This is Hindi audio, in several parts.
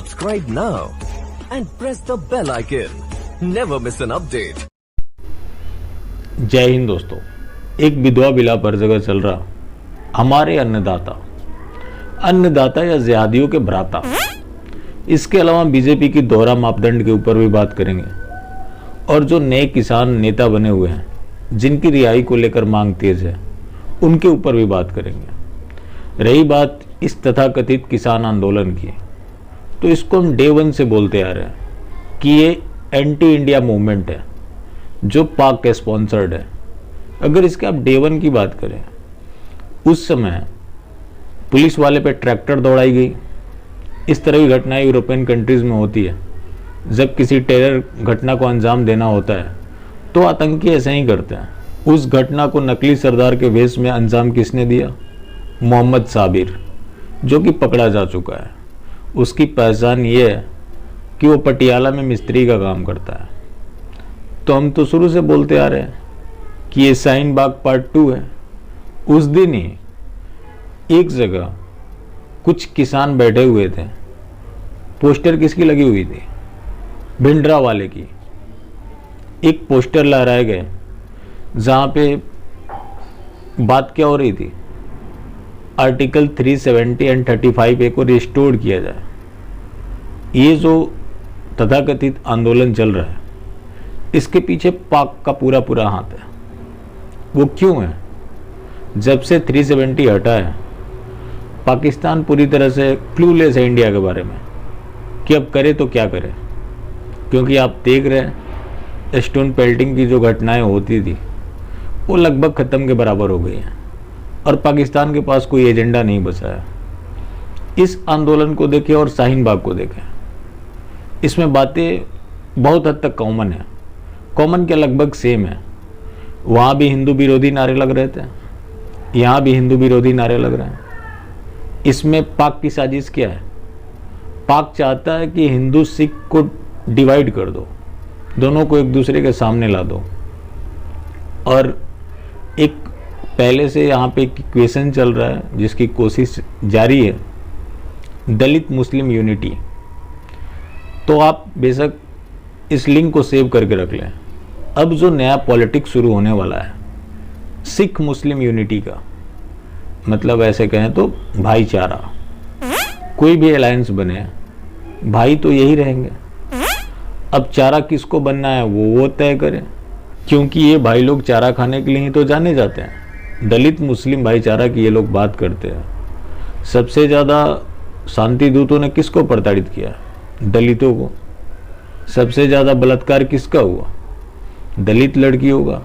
Subscribe now and press the bell icon. Never miss an update. जय हिंद दोस्तों। एक विधवा विलाप हर जगह चल रहा। हमारे अन्नदाता या जिहादियों के भ्राता। इसके अलावा बीजेपी की दोहरा मापदंड के ऊपर भी बात करेंगे और जो नए किसान नेता बने हुए हैं जिनकी रिहाई को लेकर मांग तेज है उनके ऊपर भी बात करेंगे। रही बात इस तथाकथित किसान आंदोलन की, तो इसको हम डे वन से बोलते आ रहे हैं कि ये एंटी इंडिया मूवमेंट है जो पाक के स्पॉन्सर्ड है। अगर इसके आप डे वन की बात करें, उस समय पुलिस वाले पे ट्रैक्टर दौड़ाई गई। इस तरह की घटनाएं यूरोपियन कंट्रीज़ में होती है। जब किसी टेरर घटना को अंजाम देना होता है तो आतंकी ऐसे ही करते हैं। उस घटना को नकली सरदार के वेश में अंजाम किसने दिया? मोहम्मद साबिर, जो कि पकड़ा जा चुका है। उसकी पहचान ये है कि वो पटियाला में मिस्त्री का काम करता है। तो हम तो शुरू से बोलते आ रहे हैं कि ये शाहीन बाग पार्ट 2 है। उस दिन ही एक जगह कुछ किसान बैठे हुए थे। पोस्टर किसकी लगी हुई थी? भिंडरा वाले की। एक पोस्टर लहराए गए जहाँ पे बात क्या हो रही थी? आर्टिकल 370 एंड 35A को रिस्टोर किया जाए। ये जो तथाकथित आंदोलन चल रहा है इसके पीछे पाक का पूरा हाथ है। वो क्यों है? जब से 370 हटा है पाकिस्तान पूरी तरह से क्लूलेस है इंडिया के बारे में कि अब करे तो क्या करे। क्योंकि आप देख रहे हैं स्टोन पेल्टिंग की जो घटनाएं होती थी वो लगभग ख़त्म के बराबर हो गई हैं और पाकिस्तान के पास कोई एजेंडा नहीं बचा है। इस आंदोलन को देखें और शाहीन बाग को देखें, इसमें बातें बहुत हद तक कॉमन है। कॉमन क्या, लगभग सेम है। वहाँ भी हिंदू विरोधी नारे लग रहे थे, यहाँ भी हिंदू विरोधी नारे लग रहे हैं। इसमें पाक की साजिश क्या है? पाक चाहता है कि हिंदू सिख को डिवाइड कर दो, दोनों को एक दूसरे के सामने ला दो। और एक पहले से यहाँ पे एक इक्वेशन चल रहा है जिसकी कोशिश जारी है, दलित मुस्लिम यूनिटी। तो आप बेशक इस लिंक को सेव करके रख लें। अब जो नया पॉलिटिक्स शुरू होने वाला है सिख मुस्लिम यूनिटी का, मतलब ऐसे कहें तो भाईचारा। कोई भी अलायंस बने भाई तो यही रहेंगे। अब चारा किसको बनना है वो तय करें, क्योंकि ये भाई लोग चारा खाने के लिए ही तो जाने जाते हैं। दलित मुस्लिम भाईचारा की ये लोग बात करते हैं। सबसे ज़्यादा शांति दूतों ने किसको प्रताड़ित किया? दलितों को। सबसे ज़्यादा बलात्कार किसका हुआ? दलित लड़कियों का।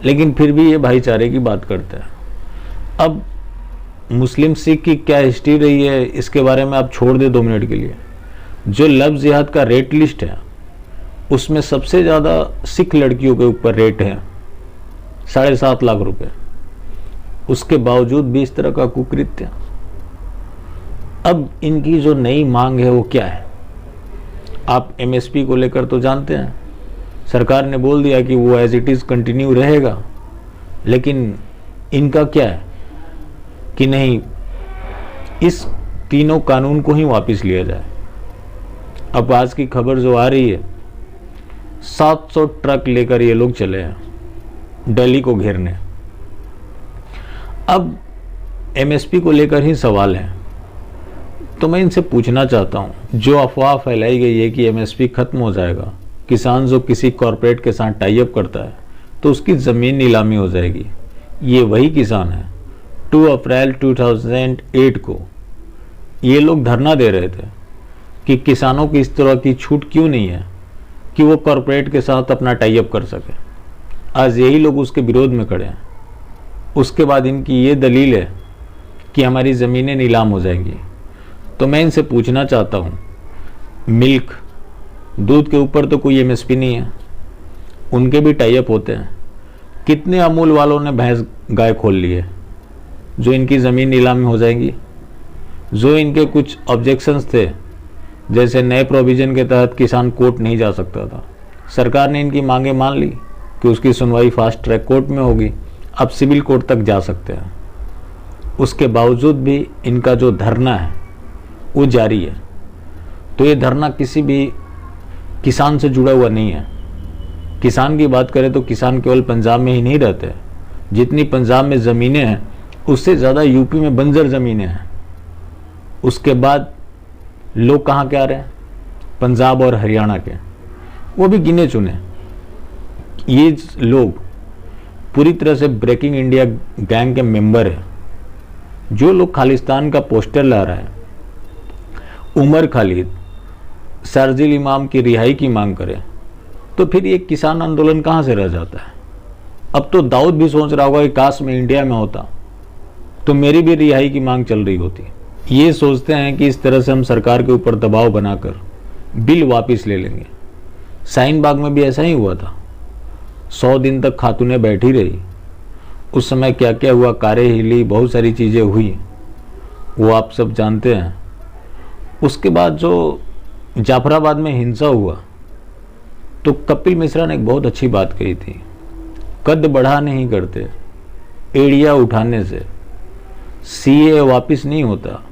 लेकिन फिर भी ये भाईचारे की बात करते हैं। अब मुस्लिम सिख की क्या हिस्ट्री रही है इसके बारे में आप छोड़ दे 2 मिनट के लिए। जो लव जिहाद का रेट लिस्ट है उसमें सबसे ज़्यादा सिख लड़कियों के ऊपर रेट है 7.5 लाख रुपए। उसके बावजूद भी इस तरह का कुकृत्य। अब इनकी जो नई मांग है वो क्या है? आप MSP को लेकर तो जानते हैं, सरकार ने बोल दिया कि वो एज इट इज़ कंटिन्यू रहेगा। लेकिन इनका क्या है कि नहीं, इस तीनों कानून को ही वापस लिया जाए। अब आज की खबर जो आ रही है, 700 ट्रक लेकर ये लोग चले हैं दिल्ली को घेरने। अब MSP को लेकर ही सवाल है। तो मैं इनसे पूछना चाहता हूँ, जो अफवाह फैलाई गई है कि MSP खत्म हो जाएगा, किसान जो किसी कॉरपोरेट के साथ टाई अप करता है तो उसकी ज़मीन नीलामी हो जाएगी। ये वही किसान है 2 अप्रैल 2008 को ये लोग धरना दे रहे थे कि किसानों की इस तरह की छूट क्यों नहीं है कि वो कॉरपोरेट के साथ अपना टाई अप कर सके। आज यही लोग उसके विरोध में खड़े हैं। उसके बाद इनकी ये दलील है कि हमारी ज़मीनें नीलाम हो जाएंगी। तो मैं इनसे पूछना चाहता हूँ, मिल्क, दूध के ऊपर तो कोई MSP नहीं है, उनके भी टाई अप होते हैं। कितने अमूल वालों ने भैंस गाय खोल ली है जो इनकी ज़मीन नीलामी हो जाएंगी? जो इनके कुछ ऑब्जेक्शंस थे, जैसे नए प्रोविज़न के तहत किसान कोर्ट नहीं जा सकता था, सरकार ने इनकी मांगें मान ली कि उसकी सुनवाई फास्ट ट्रैक कोर्ट में होगी। अब सिविल कोर्ट तक जा सकते हैं। उसके बावजूद भी इनका जो धरना है वो जारी है। तो ये धरना किसी भी किसान से जुड़ा हुआ नहीं है। किसान की बात करें तो किसान केवल पंजाब में ही नहीं रहते। जितनी पंजाब में ज़मीनें हैं उससे ज़्यादा यूपी में बंजर ज़मीनें हैं। उसके बाद लोग कहाँ के आ रहे हैं? पंजाब और हरियाणा के, वो भी गिने चुने। ये लोग पूरी तरह से ब्रेकिंग इंडिया गैंग के मेंबर है। जो लोग खालिस्तान का पोस्टर ला रहा है, उमर खालिद, शर्जील इमाम की रिहाई की मांग करे, तो फिर ये किसान आंदोलन कहाँ से रह जाता है? अब तो दाऊद भी सोच रहा होगा कि काश मैं इंडिया में होता तो मेरी भी रिहाई की मांग चल रही होती। ये सोचते हैं कि इस तरह से हम सरकार के ऊपर दबाव बनाकर बिल वापस ले लेंगे। शाहीन बाग में भी ऐसा ही हुआ था। 100 दिन तक खातूनें बैठी रही। उस समय क्या क्या हुआ, कारें हिली, बहुत सारी चीज़ें हुई, वो आप सब जानते हैं। उसके बाद जो जाफराबाद में हिंसा हुआ तो कपिल मिश्रा ने एक बहुत अच्छी बात कही थी, कद बढ़ा नहीं करते, एड़िया उठाने से, सीए वापस नहीं होता,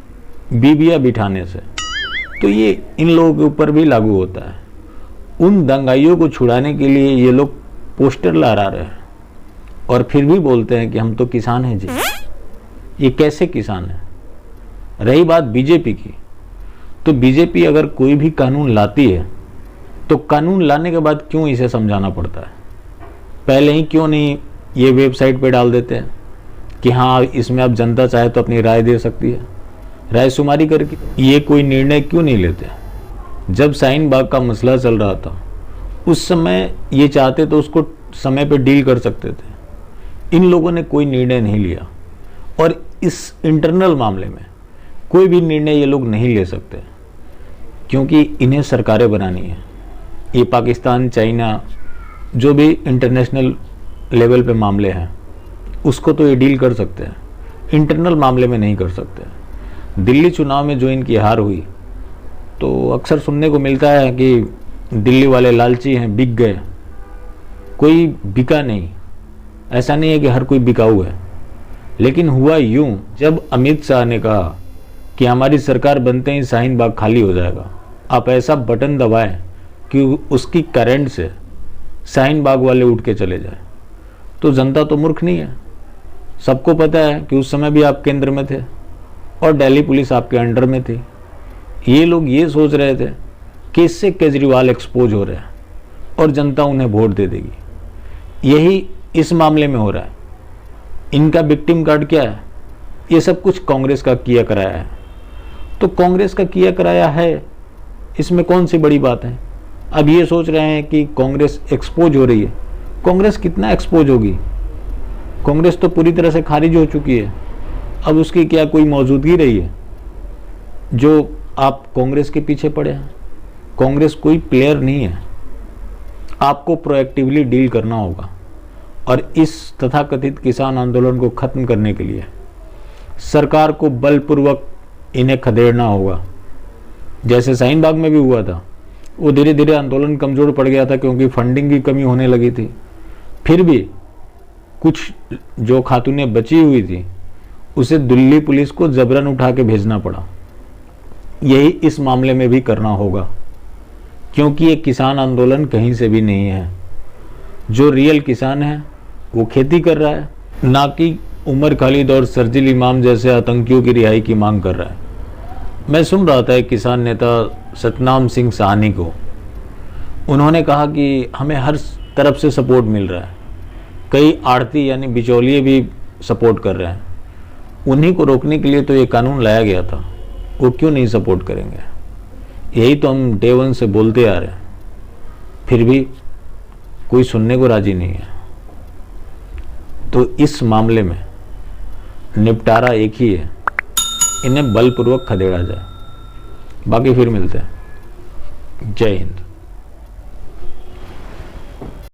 बीबिया बिठाने से। तो ये इन लोगों के ऊपर भी लागू होता है। उन दंगाइयों को छुड़ाने के लिए ये लोग पोस्टर लहरा रहे हैं और फिर भी बोलते हैं कि हम तो किसान हैं जी। ये कैसे किसान है? रही बात बीजेपी की, तो बीजेपी अगर कोई भी कानून लाती है तो कानून लाने के बाद क्यों इसे समझाना पड़ता है? पहले ही क्यों नहीं ये वेबसाइट पे डाल देते हैं कि हाँ इसमें अब जनता चाहे तो अपनी राय दे सकती है, रायशुमारी करके? ये कोई निर्णय क्यों नहीं लेते? जब शाहीन बाग का मसला चल रहा था उस समय ये चाहते तो उसको समय पे डील कर सकते थे। इन लोगों ने कोई निर्णय नहीं लिया और इस इंटरनल मामले में कोई भी निर्णय ये लोग नहीं ले सकते क्योंकि इन्हें सरकारें बनानी है। ये पाकिस्तान, चाइना, जो भी इंटरनेशनल लेवल पे मामले हैं उसको तो ये डील कर सकते हैं, इंटरनल मामले में नहीं कर सकते। दिल्ली चुनाव में जो इनकी हार हुई तो अक्सर सुनने को मिलता है कि दिल्ली वाले लालची हैं, बिक गए। कोई बिका नहीं, ऐसा नहीं है कि हर कोई बिकाऊ है। लेकिन हुआ यूं, जब अमित शाह ने कहा कि हमारी सरकार बनते ही शाहीन बाग खाली हो जाएगा, आप ऐसा बटन दबाएं कि उसकी करंट से शाहीन बाग वाले उठ के चले जाए, तो जनता तो मूर्ख नहीं है। सबको पता है कि उस समय भी आप केंद्र में थे और दिल्ली पुलिस आपके अंडर में थी। ये लोग ये सोच रहे थे कि इससे केजरीवाल एक्सपोज हो रहे हैं और जनता उन्हें वोट दे देगी। यही इस मामले में हो रहा है। इनका विक्टिम कार्ड क्या है? ये सब कुछ कांग्रेस का किया कराया है। तो कांग्रेस का किया कराया है, इसमें कौन सी बड़ी बात है? अब ये सोच रहे हैं कि कांग्रेस एक्सपोज हो रही है। कांग्रेस कितना एक्सपोज होगी? कांग्रेस तो पूरी तरह से खारिज हो चुकी है। अब उसकी क्या कोई मौजूदगी रही है जो आप कांग्रेस के पीछे पड़े हैं? कांग्रेस कोई प्लेयर नहीं है। आपको प्रोएक्टिवली डील करना होगा और इस तथाकथित किसान आंदोलन को खत्म करने के लिए सरकार को बलपूर्वक इन्हें खदेड़ना होगा। जैसे शाहीन बाग में भी हुआ था, वो धीरे धीरे आंदोलन कमजोर पड़ गया था क्योंकि फंडिंग की कमी होने लगी थी। फिर भी कुछ जो खातूनें बची हुई थी उसे दिल्ली पुलिस को जबरन उठा के भेजना पड़ा। यही इस मामले में भी करना होगा क्योंकि ये किसान आंदोलन कहीं से भी नहीं है। जो रियल किसान है वो खेती कर रहा है, ना कि उमर खालिद और शर्जील इमाम जैसे आतंकियों की रिहाई की मांग कर रहा है। मैं सुन रहा था एक किसान नेता सतनाम सिंह साहनी को, उन्होंने कहा कि हमें हर तरफ से सपोर्ट मिल रहा है, कई आड़ती यानी बिचौलिए भी सपोर्ट कर रहे हैं। उन्हीं को रोकने के लिए तो ये कानून लाया गया था, वो क्यों नहीं सपोर्ट करेंगे? यही तो हम डे वन से बोलते आ रहे हैं, फिर भी कोई सुनने को राजी नहीं है। तो इस मामले में निपटारा एक ही है, इन्हें बलपूर्वक खदेड़ा जाए। बाकी फिर मिलते हैं। जय हिंद।